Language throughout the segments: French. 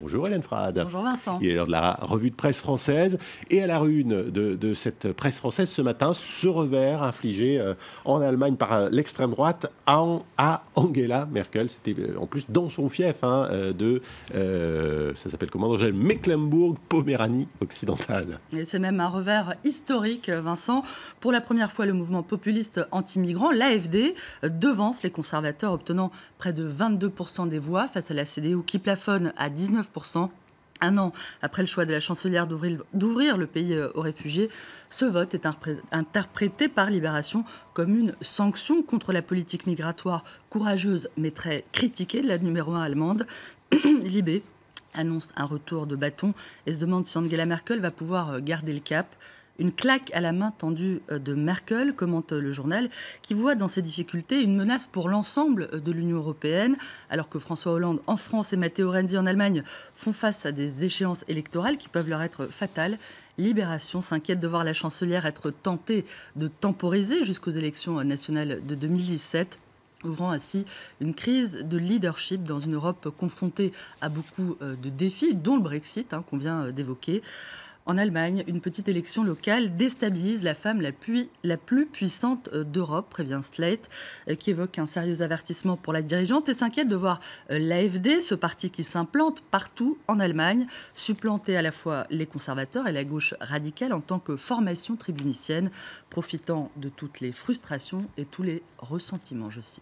Bonjour Hélène Frade. Bonjour Vincent. Il est l'heure de la revue de presse française. Et à la une de cette presse française ce matin, ce revers infligé en Allemagne par l'extrême droite à Angela Merkel. C'était en plus dans son fief ça s'appelle comment, dans Mecklembourg-Poméranie occidentale. Et c'est même un revers historique, Vincent. Pour la première fois, le mouvement populiste anti-migrant, l'AfD, devance les conservateurs, obtenant près de 22% des voix face à la CDU qui plafonne à 19%. Un an après le choix de la chancelière d'ouvrir le pays aux réfugiés, ce vote est interprété par Libération comme une sanction contre la politique migratoire courageuse mais très critiquée de la numéro 1 allemande. Libé annonce un retour de bâton et se demande si Angela Merkel va pouvoir garder le cap. Une claque à la main tendue de Merkel, commente le journal, qui voit dans ces difficultés une menace pour l'ensemble de l'Union européenne, alors que François Hollande en France et Matteo Renzi en Allemagne font face à des échéances électorales qui peuvent leur être fatales. Libération s'inquiète de voir la chancelière être tentée de temporiser jusqu'aux élections nationales de 2017. Ouvrant ainsi une crise de leadership dans une Europe confrontée à beaucoup de défis, dont le Brexit qu'on vient d'évoquer. En Allemagne, une petite élection locale déstabilise la femme la plus puissante d'Europe, prévient Slate, qui évoque un sérieux avertissement pour la dirigeante et s'inquiète de voir l'AfD, ce parti qui s'implante partout en Allemagne, supplanter à la fois les conservateurs et la gauche radicale en tant que formation tribunicienne, profitant de toutes les frustrations et tous les ressentiments, je cite.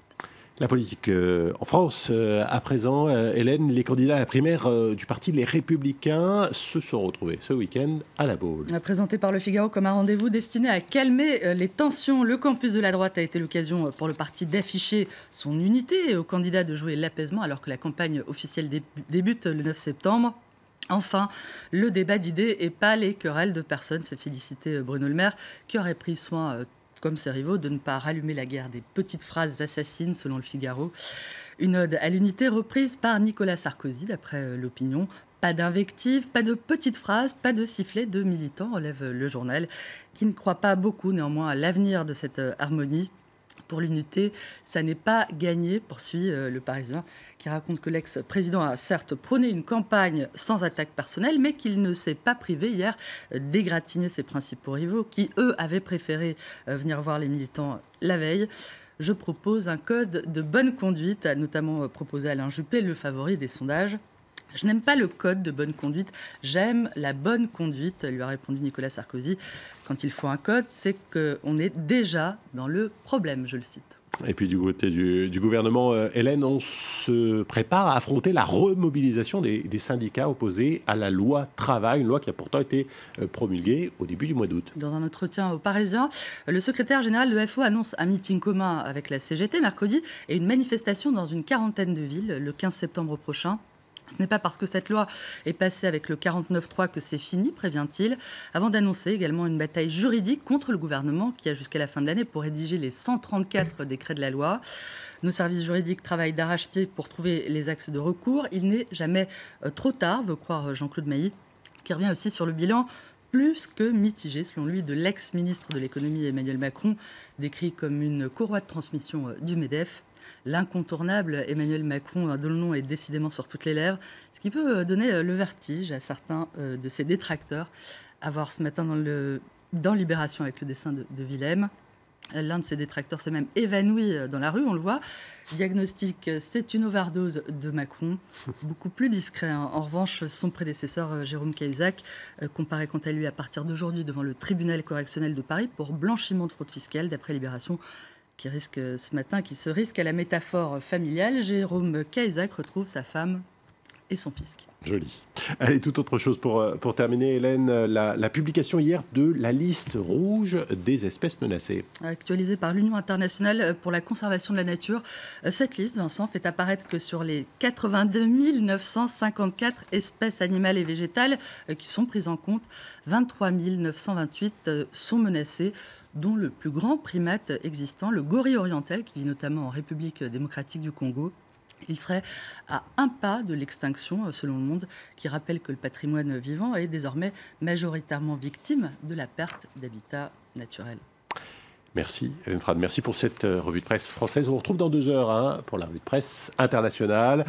La politique en France, à présent, Hélène, les candidats à la primaire du parti Les Républicains se sont retrouvés ce week-end à La Baule. Présenté par Le Figaro comme un rendez-vous destiné à calmer les tensions, le campus de la droite a été l'occasion pour le parti d'afficher son unité et aux candidats de jouer l'apaisement alors que la campagne officielle débute le 9 septembre. Enfin, le débat d'idées et pas les querelles de personnes, c'est félicité Bruno Le Maire qui aurait pris soin comme ses rivaux, de ne pas rallumer la guerre des petites phrases assassines, selon Le Figaro. Une ode à l'unité reprise par Nicolas Sarkozy, d'après l'Opinion. Pas d'invectives, pas de petites phrases, pas de sifflets de militants, relève le journal, qui ne croit pas beaucoup néanmoins à l'avenir de cette harmonie. Pour l'unité, ça n'est pas gagné, poursuit le Parisien, qui raconte que l'ex-président a certes prôné une campagne sans attaque personnelle, mais qu'il ne s'est pas privé hier d'égratigner ses principaux rivaux, qui, eux, avaient préféré venir voir les militants la veille. Je propose un code de bonne conduite, a notamment proposé Alain Juppé, le favori des sondages. Je n'aime pas le code de bonne conduite, j'aime la bonne conduite, lui a répondu Nicolas Sarkozy. Quand il faut un code, c'est qu'on est déjà dans le problème, je le cite. Et puis du côté du gouvernement, Hélène, on se prépare à affronter la remobilisation des syndicats opposés à la loi travail, une loi qui a pourtant été promulguée au début du mois d'août. Dans un entretien au Parisien, le secrétaire général de FO annonce un meeting commun avec la CGT mercredi et une manifestation dans une quarantaine de villes le 15 septembre prochain. Ce n'est pas parce que cette loi est passée avec le 49.3 que c'est fini, prévient-il, avant d'annoncer également une bataille juridique contre le gouvernement qui a jusqu'à la fin de l'année pour rédiger les 134 décrets de la loi. Nos services juridiques travaillent d'arrache-pied pour trouver les axes de recours. Il n'est jamais trop tard, veut croire Jean-Claude Mailly, qui revient aussi sur le bilan plus que mitigé, selon lui, de l'ex-ministre de l'économie Emmanuel Macron, décrit comme une courroie de transmission du MEDEF. L'incontournable Emmanuel Macron, dont le nom est décidément sur toutes les lèvres, ce qui peut donner le vertige à certains de ses détracteurs. À voir ce matin dans Libération avec le dessin de Willem. L'un de ses détracteurs s'est même évanoui dans la rue, on le voit. Diagnostic, c'est une overdose de Macron, beaucoup plus discret. En revanche, son prédécesseur, Jérôme Cahuzac, comparaît quant à lui à partir d'aujourd'hui devant le tribunal correctionnel de Paris pour blanchiment de fraude fiscale, d'après Libération, qui se risque à la métaphore familiale. Jérôme Cahuzac retrouve sa femme et son fisc. Joli. Allez, toute autre chose pour terminer, Hélène, la publication hier de la liste rouge des espèces menacées. Actualisée par l'Union internationale pour la conservation de la nature, cette liste, Vincent, fait apparaître que sur les 82 954 espèces animales et végétales qui sont prises en compte, 23 928 sont menacées, dont le plus grand primate existant, le gorille oriental, qui vit notamment en République démocratique du Congo. Il serait à un pas de l'extinction, selon Le Monde, qui rappelle que le patrimoine vivant est désormais majoritairement victime de la perte d'habitat naturel. Merci Hélène Frade, merci pour cette revue de presse française. On vous retrouve dans 2 heures pour la revue de presse internationale.